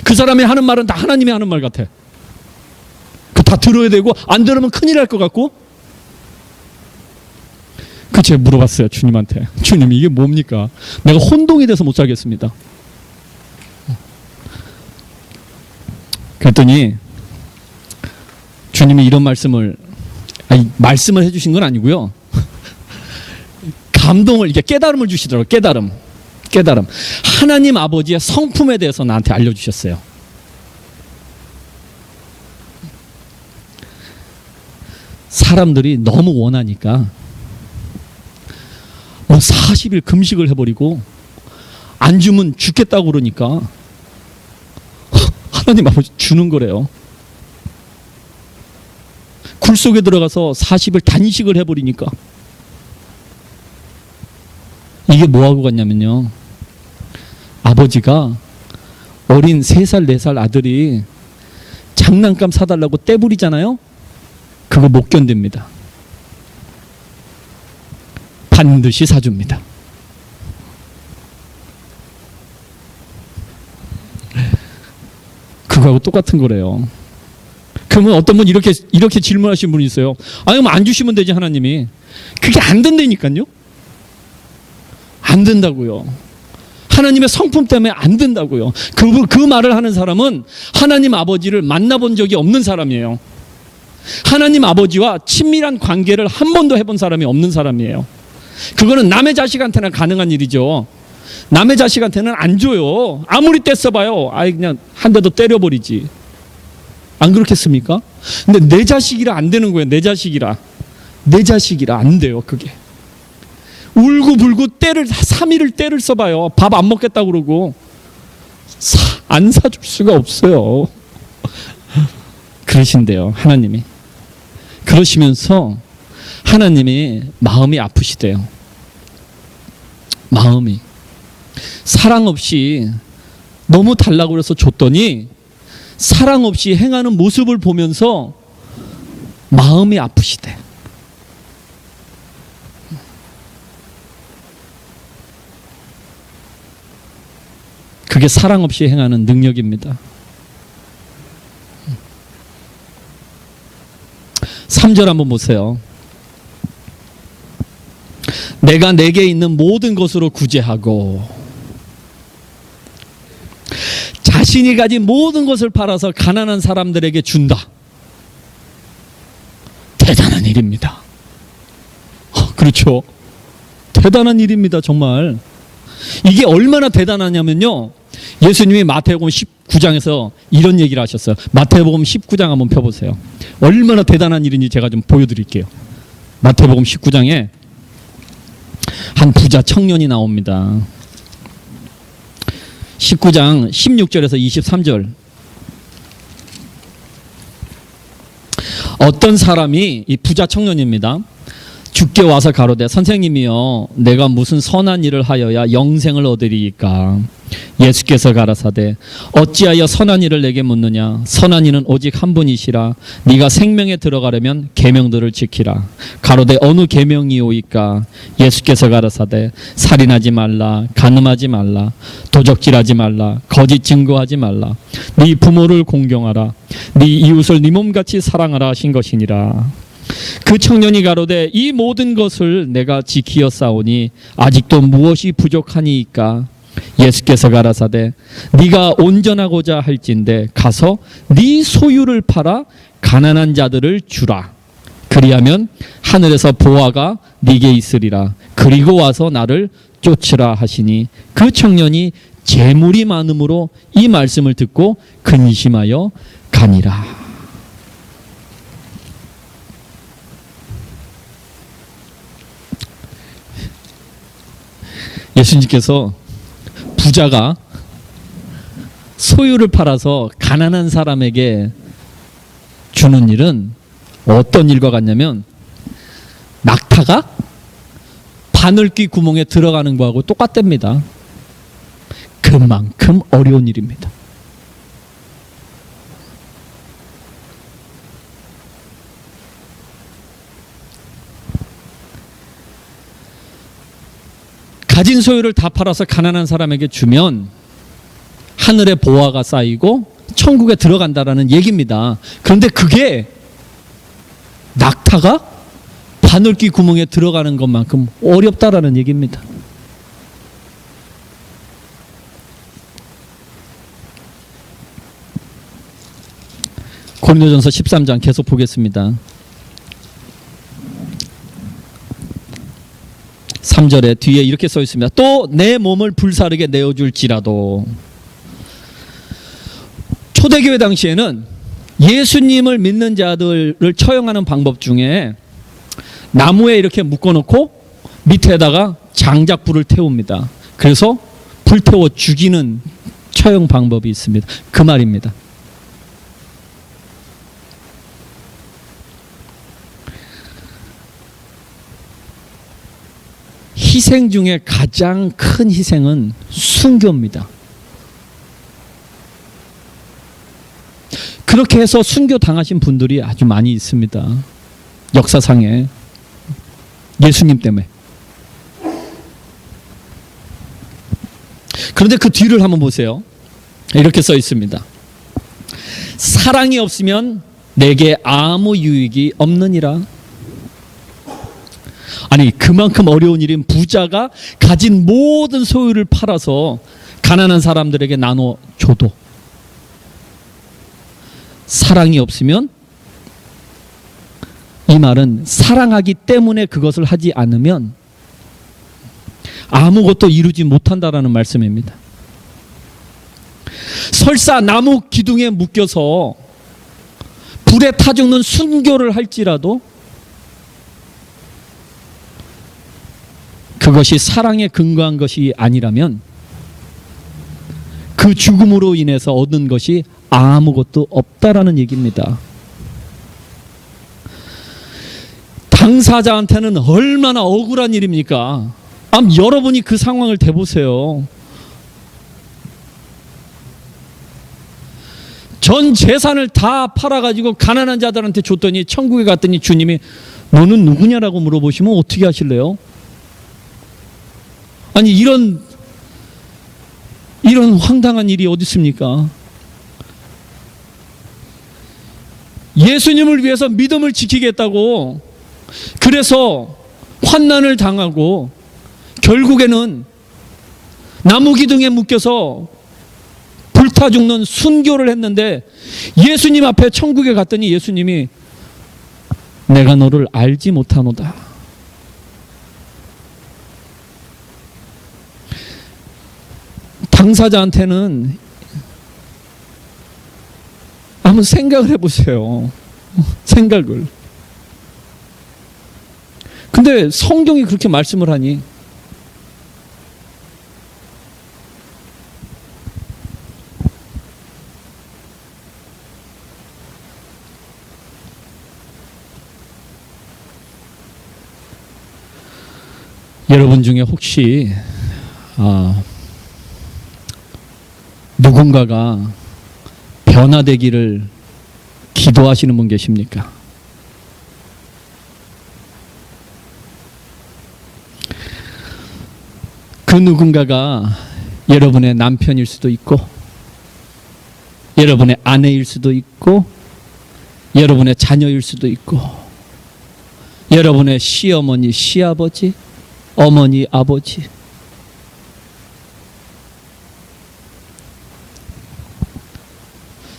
그 사람이 하는 말은 다 하나님이 하는 말 같아. 그 다 들어야 되고 안 들으면 큰일 날 것 같고. 그 제가 물어봤어요. 주님한테. 주님, 이게 뭡니까? 내가 혼동이 돼서 못 살겠습니다. 그랬더니 주님이 이런 말씀을 해주신 건 아니고요. 감동을, 이게 깨달음을 주시더라고요. 깨달음. 하나님 아버지의 성품에 대해서 나한테 알려주셨어요. 사람들이 너무 원하니까 뭐 40일 금식을 해버리고 안 주면 죽겠다고 그러니까 하나님 아버지 주는 거래요. 굴 속에 들어가서 40일 단식을 해버리니까. 이게 뭐하고 갔냐면요, 아버지가 어린 3살 4살 아들이 장난감 사달라고 떼부리잖아요. 그거 못 견딥니다. 반드시 사줍니다. 그거하고 똑같은 거래요. 그러면 어떤 분 이렇게 질문하신 분이 있어요. 아니, 그럼 안 주시면 되지, 하나님이. 그게 안 된다니까요. 안 된다고요. 하나님의 성품 때문에 안 된다고요. 그 말을 하는 사람은 하나님 아버지를 만나본 적이 없는 사람이에요. 하나님 아버지와 친밀한 관계를 한 번도 해본 사람이 없는 사람이에요. 그거는 남의 자식한테는 가능한 일이죠. 남의 자식한테는 안 줘요. 아무리 떼써봐요. 아이, 그냥 한 대 더 때려버리지. 안 그렇겠습니까? 근데 내 자식이라 안 되는 거예요. 내 자식이라 안 돼요. 그게 울고불고 3일을 때를 써봐요. 밥 안 먹겠다고 그러고 안 사줄 수가 없어요. 그러신대요, 하나님이. 그러시면서 하나님이 마음이 아프시대요. 마음이 사랑 없이 너무 달라고 그래서 줬더니 사랑 없이 행하는 모습을 보면서 마음이 아프시대. 그게 사랑 없이 행하는 능력입니다. 3절 한번 보세요. 내가 내게 있는 모든 것으로 구제하고 자신이 가진 모든 것을 팔아서 가난한 사람들에게 준다. 대단한 일입니다. 그렇죠. 대단한 일입니다. 정말. 이게 얼마나 대단하냐면요, 예수님이 마태복음 19장에서 이런 얘기를 하셨어요. 마태복음 19장 한번 펴보세요. 얼마나 대단한 일인지 제가 좀 보여드릴게요. 마태복음 19장에 한 부자 청년이 나옵니다. 19장 16절에서 23절. 어떤 사람이, 이 부자 청년입니다, 주께 와서 가로되 선생님이여 내가 무슨 선한 일을 하여야 영생을 얻으리이까. 예수께서 가라사대 어찌하여 선한 일을 내게 묻느냐. 선한 이는 오직 한 분이시라. 네가 생명에 들어가려면 계명들을 지키라. 가로되 어느 계명이오이까. 예수께서 가라사대 살인하지 말라, 간음하지 말라, 도적질하지 말라, 거짓 증거하지 말라, 네 부모를 공경하라, 네 이웃을 네 몸같이 사랑하라 하신 것이니라. 그 청년이 가로되 이 모든 것을 내가 지키었사오니 아직도 무엇이 부족하니이까. 예수께서 가라사대 네가 온전하고자 할진대 가서 네 소유를 팔아 가난한 자들을 주라. 그리하면 하늘에서 보화가 네게 있으리라. 그리고 와서 나를 쫓으라 하시니 그 청년이 재물이 많음으로 이 말씀을 듣고 근심하여 가니라. 예수님께서 부자가 소유를 팔아서 가난한 사람에게 주는 일은 어떤 일과 같냐면 낙타가 바늘귀 구멍에 들어가는 거하고 똑같답니다. 그만큼 어려운 일입니다. 가진 소유를 다 팔아서 가난한 사람에게 주면 하늘에 보화가 쌓이고 천국에 들어간다라는 얘기입니다. 그런데 그게 낙타가 바늘귀 구멍에 들어가는 것만큼 어렵다라는 얘기입니다. 고린도전서 13장 계속 보겠습니다. 3절에 뒤에 이렇게 써 있습니다. 또 내 몸을 불사르게 내어줄지라도. 초대교회 당시에는 예수님을 믿는 자들을 처형하는 방법 중에 나무에 이렇게 묶어놓고 밑에다가 장작불을 태웁니다. 그래서 불태워 죽이는 처형 방법이 있습니다. 그 말입니다. 희생 중에 가장 큰 희생은 순교입니다. 그렇게 해서 순교 당하신 분들이 아주 많이 있습니다. 역사상에. 예수님 때문에. 그런데 그 뒤를 한번 보세요. 이렇게 써 있습니다. 사랑이 없으면 내게 아무 유익이 없느니라. 아니, 그만큼 어려운 일인 부자가 가진 모든 소유를 팔아서 가난한 사람들에게 나눠줘도 사랑이 없으면, 이 말은 사랑하기 때문에 그것을 하지 않으면 아무것도 이루지 못한다라는 말씀입니다. 설사 나무 기둥에 묶여서 불에 타 죽는 순교를 할지라도 그것이 사랑에 근거한 것이 아니라면 그 죽음으로 인해서 얻은 것이 아무것도 없다라는 얘기입니다. 당사자한테는 얼마나 억울한 일입니까? 여러분이 그 상황을 대보세요. 전 재산을 다 팔아가지고 가난한 자들한테 줬더니 천국에 갔더니 주님이 너는 누구냐라고 물어보시면 어떻게 하실래요? 아니, 이런 황당한 일이 어디 있습니까? 예수님을 위해서 믿음을 지키겠다고 그래서 환난을 당하고 결국에는 나무 기둥에 묶여서 불타 죽는 순교를 했는데 예수님 앞에 천국에 갔더니 예수님이 내가 너를 알지 못하노다. 당사자한테는 한번 생각을 해보세요. 생각을. 근데 성경이 그렇게 말씀을 하니 여러분 중에 혹시 누군가가 변화되기를 기도하시는 분 계십니까? 그 누군가가 여러분의 남편일 수도 있고 여러분의 아내일 수도 있고 여러분의 자녀일 수도 있고 여러분의 시어머니, 시아버지, 어머니, 아버지.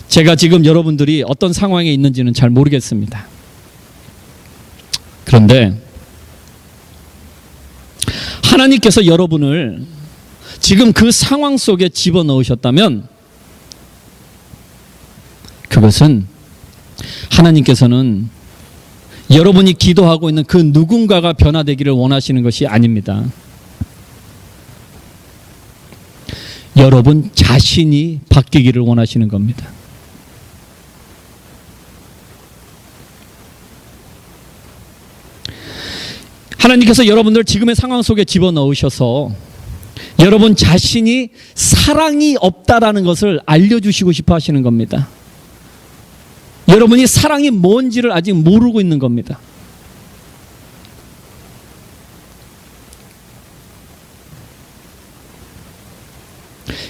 제가 지금 여러분들이 어떤 상황에 있는지는 잘 모르겠습니다. 그런데 하나님께서 여러분을 지금 그 상황 속에 집어넣으셨다면 그것은 하나님께서는 여러분이 기도하고 있는 그 누군가가 변화되기를 원하시는 것이 아닙니다. 여러분 자신이 바뀌기를 원하시는 겁니다. 하나님께서 여러분들 지금의 상황 속에 집어넣으셔서 여러분 자신이 사랑이 없다라는 것을 알려주시고 싶어 하시는 겁니다. 여러분이 사랑이 뭔지를 아직 모르고 있는 겁니다.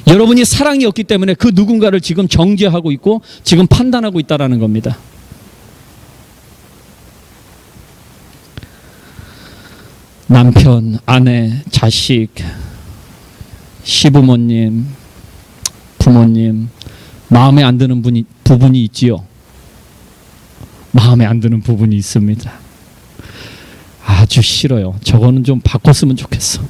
여러분이 사랑이 없기 때문에 그 누군가를 지금 정죄하고 있고 지금 판단하고 있다는 겁니다. 남편, 아내, 자식, 시부모님, 부모님 마음에 안 드는 부분이 있지요. 마음에 안 드는 부분이 있습니다. 아주 싫어요. 저거는 좀 바꿨으면 좋겠어.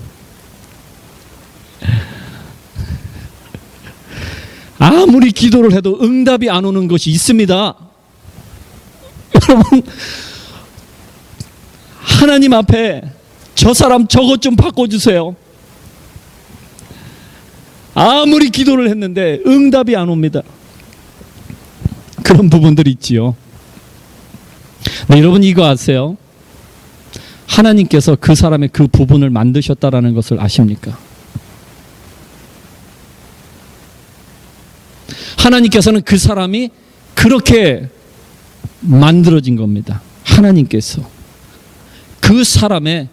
아무리 기도를 해도 응답이 안 오는 것이 있습니다. 여러분, 하나님 앞에 저 사람 저것 좀 바꿔주세요. 아무리 기도를 했는데 응답이 안 옵니다. 그런 부분들이 있지요. 네, 여러분 이거 아세요? 하나님께서 그 사람의 그 부분을 만드셨다라는 것을 아십니까? 하나님께서는 그 사람이 그렇게 만들어진 겁니다. 하나님께서 그 사람의,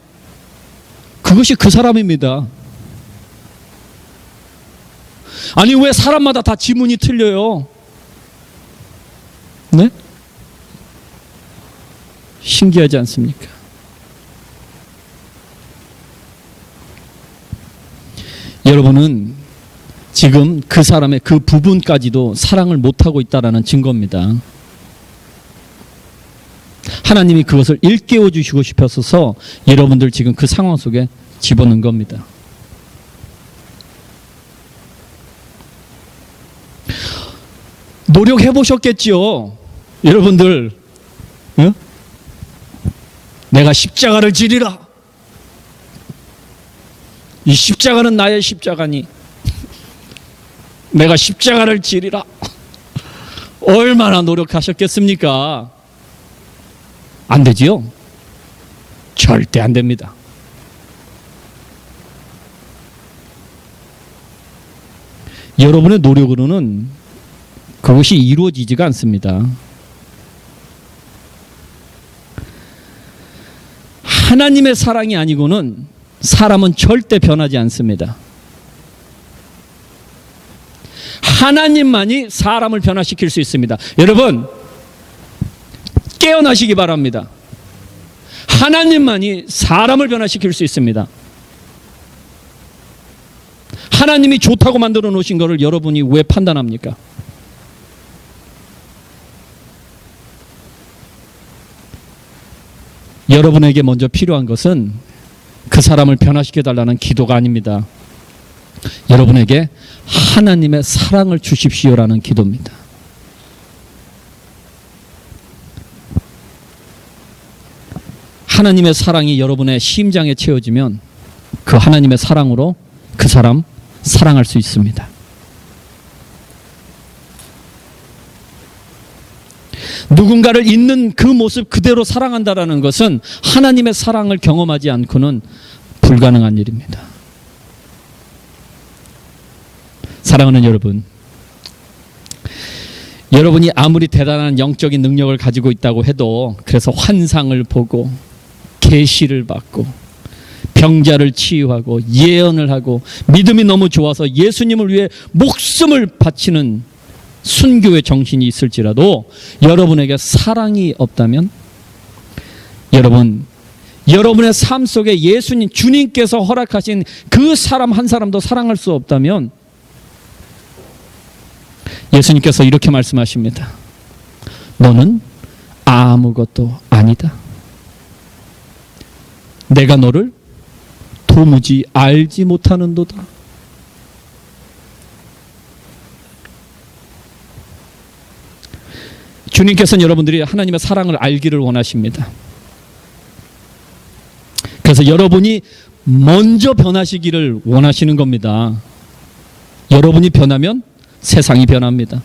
그것이 그 사람입니다. 아니 왜 사람마다 다 지문이 틀려요? 네? 신기하지 않습니까? 여러분은 지금 그 사람의 그 부분까지도 사랑을 못하고 있다는 증거입니다. 하나님이 그것을 일깨워 주시고 싶어서 여러분들 지금 그 상황 속에 집어넣은 겁니다. 노력해 보셨겠지요, 여러분들. 응? 내가 십자가를 지리라. 이 십자가는 나의 십자가니 내가 십자가를 지리라. 얼마나 노력하셨겠습니까? 안 되지요? 절대 안 됩니다. 여러분의 노력으로는 그것이 이루어지지가 않습니다. 하나님의 사랑이 아니고는 사람은 절대 변하지 않습니다. 하나님만이 사람을 변화시킬 수 있습니다. 여러분 깨어나시기 바랍니다. 하나님만이 사람을 변화시킬 수 있습니다. 하나님이 좋다고 만들어 놓으신 것을 여러분이 왜 판단합니까? 여러분에게 먼저 필요한 것은 그 사람을 변화시켜 달라는 기도가 아닙니다. 여러분에게 하나님의 사랑을 주십시오라는 기도입니다. 하나님의 사랑이 여러분의 심장에 채워지면 그 하나님의 사랑으로 그 사람 사랑할 수 있습니다. 누군가를 있는 그 모습 그대로 사랑한다라는 것은 하나님의 사랑을 경험하지 않고는 불가능한 일입니다. 사랑하는 여러분, 여러분이 아무리 대단한 영적인 능력을 가지고 있다고 해도, 그래서 환상을 보고 계시를 받고 병자를 치유하고 예언을 하고 믿음이 너무 좋아서 예수님을 위해 목숨을 바치는 순교의 정신이 있을지라도 여러분에게 사랑이 없다면, 여러분의 삶 속에 예수님 주님께서 허락하신 그 사람 한 사람도 사랑할 수 없다면, 예수님께서 이렇게 말씀하십니다. 너는 아무것도 아니다. 내가 너를 도무지 알지 못하는도다. 주님께서는 여러분들이 하나님의 사랑을 알기를 원하십니다. 그래서 여러분이 먼저 변하시기를 원하시는 겁니다. 여러분이 변하면 세상이 변합니다.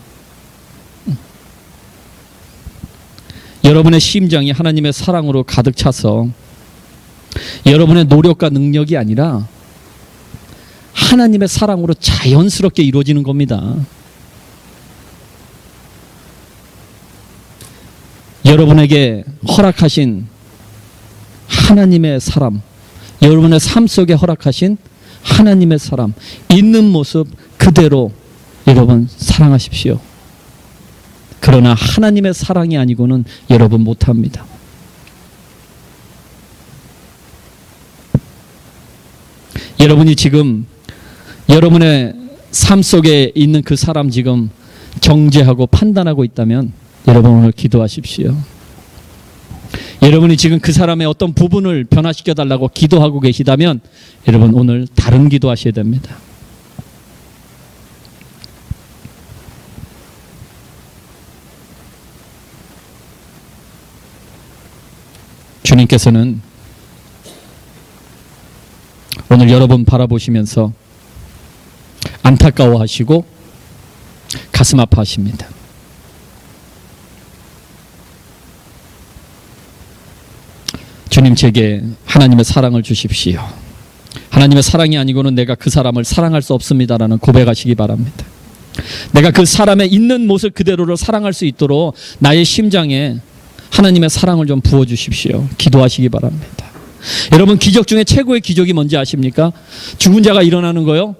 여러분의 심장이 하나님의 사랑으로 가득 차서 여러분의 노력과 능력이 아니라 하나님의 사랑으로 자연스럽게 이루어지는 겁니다. 여러분에게 허락하신 하나님의 사람, 여러분의 삶 속에 허락하신 하나님의 사람, 있는 모습 그대로 여러분 사랑하십시오. 그러나 하나님의 사랑이 아니고는 여러분 못합니다. 여러분이 지금 여러분의 삶 속에 있는 그 사람 지금 정죄하고 판단하고 있다면 여러분 오늘 기도하십시오. 여러분이 지금 그 사람의 어떤 부분을 변화시켜 달라고 기도하고 계시다면 여러분 오늘 다른 기도하셔야 됩니다. 주님께서는 오늘 여러분 바라보시면서 안타까워하시고 가슴 아파하십니다. 주님, 제게 하나님의 사랑을 주십시오. 하나님의 사랑이 아니고는 내가 그 사람을 사랑할 수 없습니다라는 고백하시기 바랍니다. 내가 그 사람의 있는 모습 그대로를 사랑할 수 있도록 나의 심장에 하나님의 사랑을 좀 부어주십시오. 기도하시기 바랍니다. 여러분, 기적 중에 최고의 기적이 뭔지 아십니까? 죽은 자가 일어나는 거요?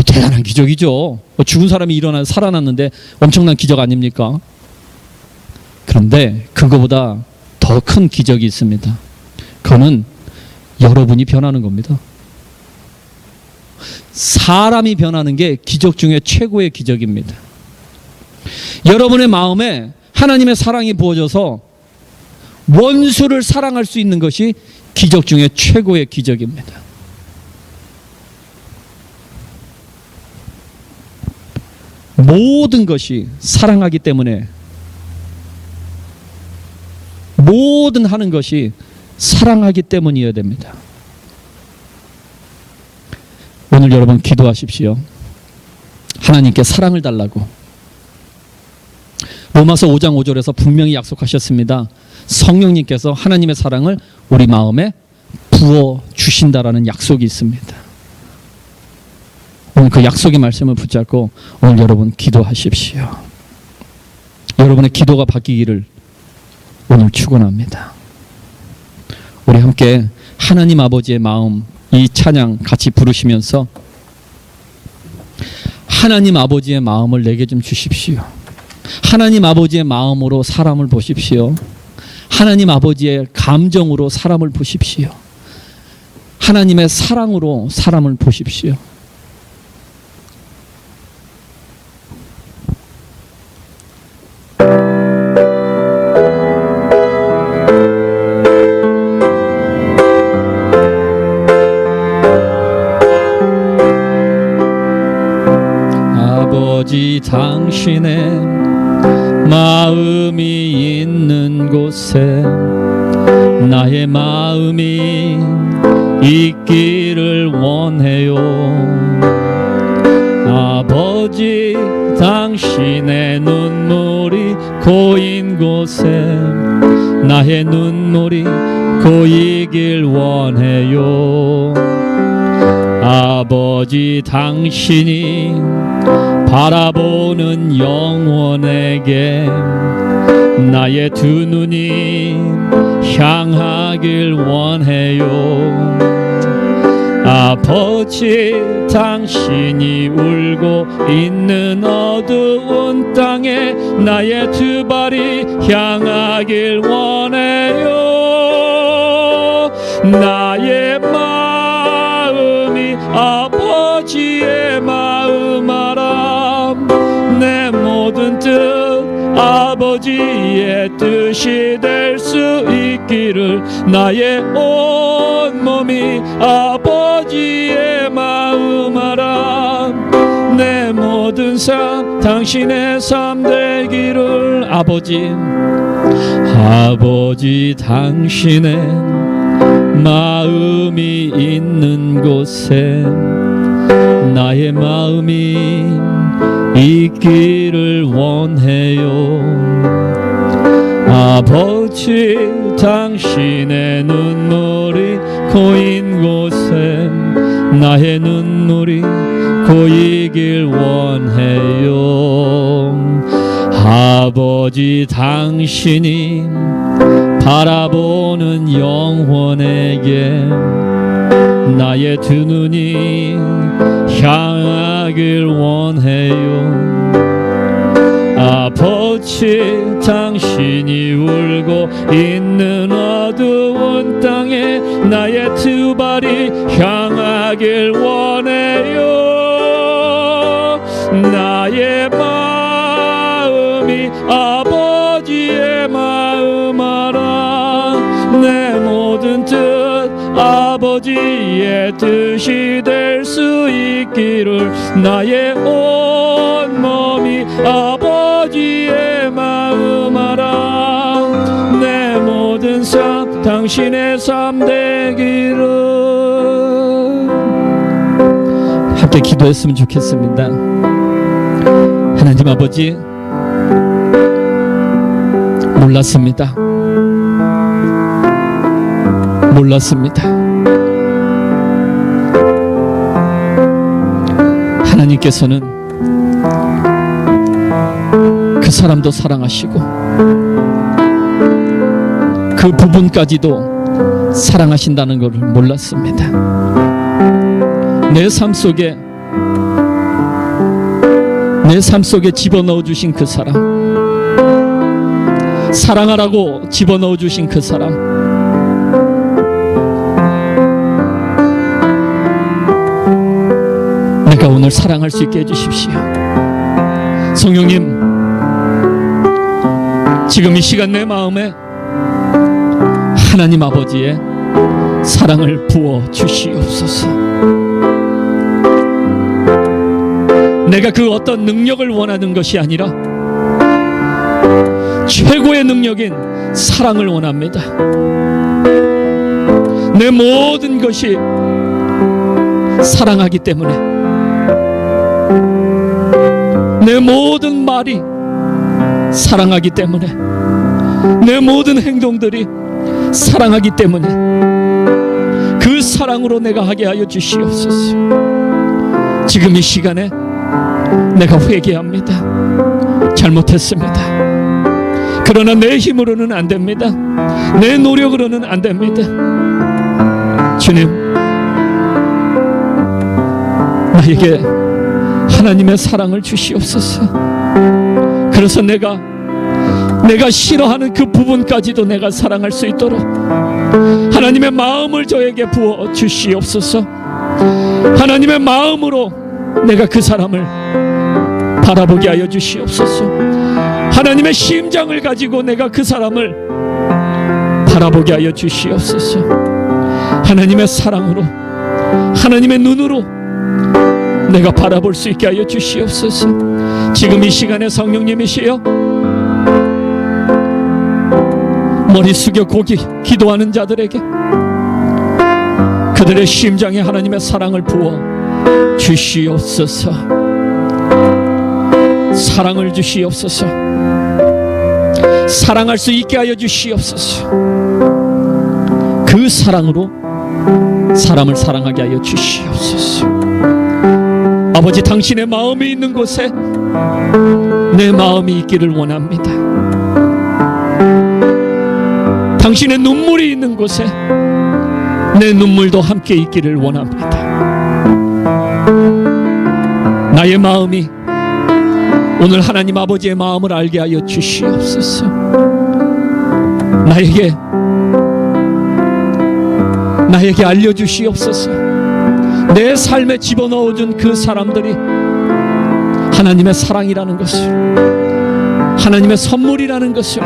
대단한 기적이죠. 죽은 사람이 일어나서 살아났는데 엄청난 기적 아닙니까? 그런데 그거보다 더 큰 기적이 있습니다. 그거는 여러분이 변하는 겁니다. 사람이 변하는 게 기적 중에 최고의 기적입니다. 여러분의 마음에 하나님의 사랑이 부어져서 원수를 사랑할 수 있는 것이 기적 중에 최고의 기적입니다. 모든 것이 사랑하기 때문에, 모든 하는 것이 사랑하기 때문이어야 됩니다. 오늘 여러분 기도하십시오. 하나님께 사랑을 달라고. 로마서 5장 5절에서 분명히 약속하셨습니다. 성령님께서 하나님의 사랑을 우리 마음에 부어주신다라는 약속이 있습니다. 오늘 그 약속의 말씀을 붙잡고 오늘 여러분 기도하십시오. 여러분의 기도가 바뀌기를 오늘 축원합니다. 우리 함께 하나님 아버지의 마음, 이 찬양 같이 부르시면서 하나님 아버지의 마음을 내게 좀 주십시오. 하나님 아버지의 마음으로 사람을 보십시오. 하나님 아버지의 감정으로 사람을 보십시오. 하나님의 사랑으로 사람을 보십시오. 아버지, 당신의 마음이 있는 곳에 나의 마음이 있기를 원해요. 아버지, 당신의 눈물이 고인 곳에 나의 눈물이 고이길 원해요. 아버지, 당신이 바라보는 영혼에게 나의 두 눈이 향하길 원해요. 아버지, 당신이 울고 있는 어두운 땅에 나의 두 발이 향하길 원해요. 나의 마음이 아버지의 마음 알아. 내 모든 뜻 아버지의 뜻이 될 수 있기를 나의 온 몸이 아버지의 마음 알아. 내 모든 삶 당신의 삶 되기를. 아버지, 아버지, 당신의 마음이 있는 곳에 나의 마음이 있기를 원해요. 아버지, 당신의 눈물이 고인 곳에 나의 눈물이 고이길 원해요. 아버지, 당신이 바라보는 영혼에게 나의 두 눈이 향하길 원해요. 아버지, 당신이 울고 있는 어두운 땅에 나의 두 발이 향하길 원해요. 나의 마음이 아버지의 마음 알아. 내 모든 뜻 아버지의 뜻이 될 수 있기를 나의 온 몸이 아버지의 마음 알아. 내 모든 삶 당신의 삶 되기를. 함께 기도했으면 좋겠습니다. 하나님 아버지, 몰랐습니다. 하나님께서는 그 사람도 사랑하시고 그 부분까지도 사랑하신다는 것을 몰랐습니다. 내 삶 속에 집어넣어 주신 그 사람, 사랑하라고 집어넣어 주신 그 사람, 내가 오늘 사랑할 수 있게 해주십시오. 성령님, 지금 이 시간 내 마음에 하나님 아버지의 사랑을 부어 주시옵소서. 내가 그 어떤 능력을 원하는 것이 아니라 최고의 능력인 사랑을 원합니다. 내 모든 것이 사랑하기 때문에, 내 모든 말이 사랑하기 때문에, 내 모든 행동들이 사랑하기 때문에 그 사랑으로 내가 하게 하여 주시옵소서. 지금 이 시간에 내가 회개합니다. 잘못했습니다. 그러나 내 힘으로는 안 됩니다. 내 노력으로는 안 됩니다. 주님, 나에게 하나님의 사랑을 주시옵소서. 그래서 내가 싫어하는 그 부분까지도 내가 사랑할 수 있도록 하나님의 마음을 저에게 부어 주시옵소서. 하나님의 마음으로 내가 그 사람을 바라보게 하여 주시옵소서. 하나님의 심장을 가지고 내가 그 사람을 바라보게 하여 주시옵소서. 하나님의 사랑으로, 하나님의 눈으로 내가 바라볼 수 있게 하여 주시옵소서. 지금 이 시간에 성령님이시여 머리 숙여 고기 기도하는 자들에게 그들의 심장에 하나님의 사랑을 부어 주시옵소서. 사랑을 주시옵소서. 사랑할 수 있게 하여 주시옵소서. 그 사랑으로 사람을 사랑하게 하여 주시옵소서. 아버지, 당신의 마음이 있는 곳에 내 마음이 있기를 원합니다. 당신의 눈물이 있는 곳에 내 눈물도 함께 있기를 원합니다. 나의 마음이 오늘 하나님 아버지의 마음을 알게 하여 주시옵소서. 나에게 알려주시옵소서. 내 삶에 집어넣어준 그 사람들이 하나님의 사랑이라는 것을, 하나님의 선물이라는 것을,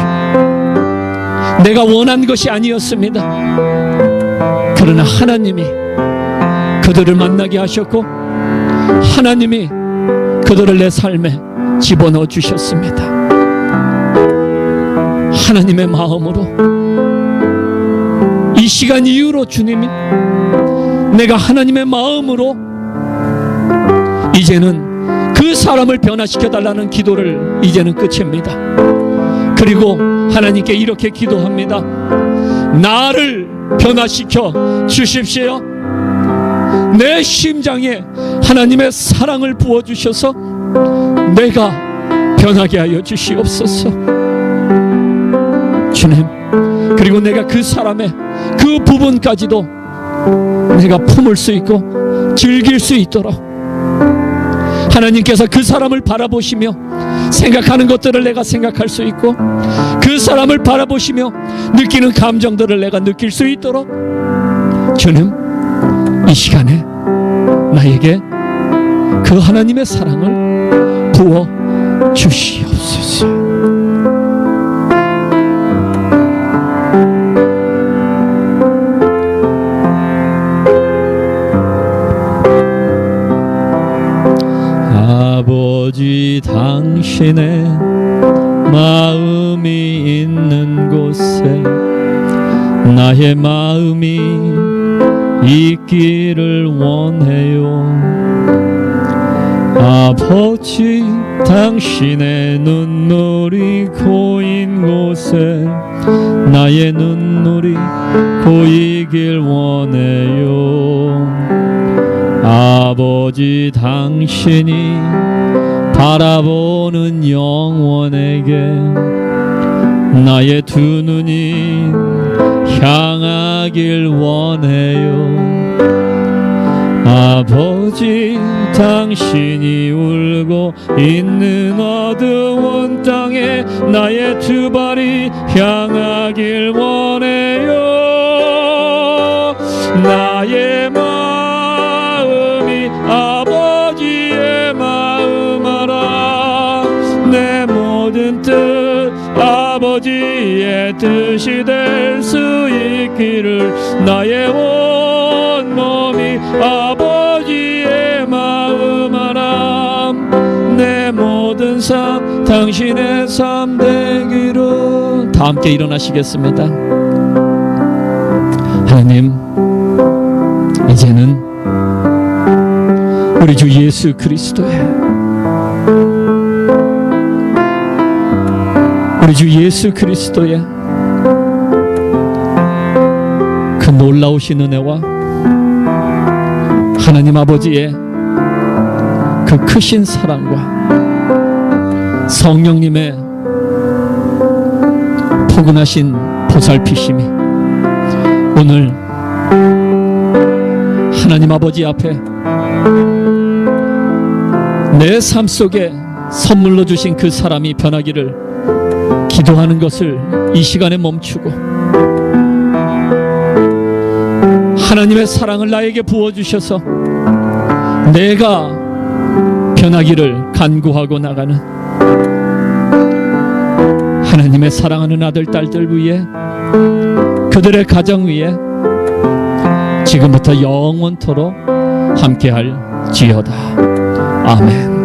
내가 원한 것이 아니었습니다. 그러나 하나님이 그들을 만나게 하셨고 하나님이 그들을 내 삶에 집어넣어 주셨습니다. 하나님의 마음으로 이 시간 이후로 주님이 내가 하나님의 마음으로 이제는 그 사람을 변화시켜 달라는 기도를 이제는 끝입니다. 그리고 하나님께 이렇게 기도합니다. 나를 변화시켜 주십시오. 내 심장에 하나님의 사랑을 부어주셔서 내가 변하게 하여 주시옵소서. 주님, 그리고 내가 그 사람의 그 부분까지도 내가 품을 수 있고 즐길 수 있도록 하나님께서 그 사람을 바라보시며 생각하는 것들을 내가 생각할 수 있고 그 사람을 바라보시며 느끼는 감정들을 내가 느낄 수 있도록 주님, 이 시간에 나에게 그 하나님의 사랑을 부어 주시옵소서. 아버지, 당신의 마음이 있는 곳에 나의 마음이 있기를 원해요. 아버지, 당신의 눈물이 고인 곳에 나의 눈물이 고이길 원해요. 아버지, 당신이 바라보는 영혼에게 나의 두 눈이 향하길 원해요. 아버지, 당신이 울고 있는 어두운 땅에 나의 두 발이 향하길 원해요. 나의 마음이 아버지의 마음 알아. 내 모든 뜻 아버지의 뜻이 될 수 있기를 나의 온 몸이 아버지의 마음 알아. 내 모든 삶 당신의 삶 되기를. 다 함께 일어나시겠습니다. 하나님, 이제는 우리 주 예수 그리스도의 그 놀라우신 은혜와 하나님 아버지의 그 크신 사랑과 성령님의 포근하신 보살피심이 오늘 하나님 아버지 앞에 내 삶 속에 선물로 주신 그 사람이 변하기를 기도하는 것을 이 시간에 멈추고 하나님의 사랑을 나에게 부어주셔서 내가 변하기를 간구하고 나가는 하나님의 사랑하는 아들 딸들 위해, 그들의 가정 위에 지금부터 영원토록 함께할지어다. 아멘.